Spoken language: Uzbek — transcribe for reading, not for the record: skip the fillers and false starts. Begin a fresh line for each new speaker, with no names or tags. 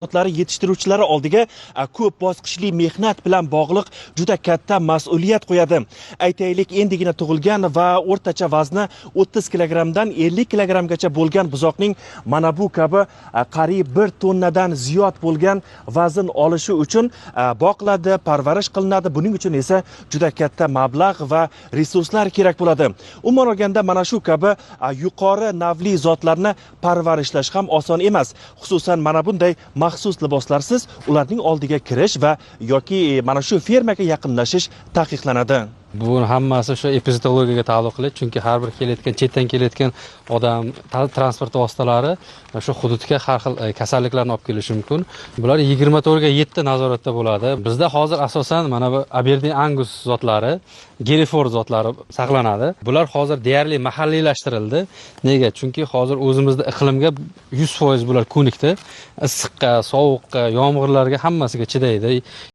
Yetishtiruvchilari oldiga ko'p bosqichli mehnat bilan bog'liq juda katta mas'uliyat qo'yadi. Aytaylik, endigina tug'ilgan va o'rtacha vazni 30 kilogramdan 50 kilogramgacha bo'lgan buzoqning mana bu kabi qariyb 1 tonnadan ziyod bo'lgan vazn olishi uchun boqiladi, parvarish qilinadi. Buning uchun esa juda katta mablag' va resurslar kerak bo'ladi. Umuman olganda mana shu kabi yuqori navli zotlarni parvarishlash ham oson emas. Xususan mana bunday maxsus liboslarsiz ularning oldiga kirish va yoki mana shu fermaga yaqinlashish taqiqlanadi.
Bu hammasi shu epizodologiyaga taalluqli, chunki har bir kelayotgan chetdan kelayotgan odam transport vositalari shu hududga har xil kasalliklarni olib kelishi mumkin. Bular 24 ga 7 nazoratda bo'ladi. Bizda hozir asosan mana bu Aberdeen Angus zotlari, Hereford zotlari saqlanadi. Bular hozir deyarli mahalliylashtirildi. Nega? Chunki hozir o'zimizda iqlimga 100% bular ko'nikdi. Issiqqa, sovuqqa, yomg'irlarga hammasiga chidaydi.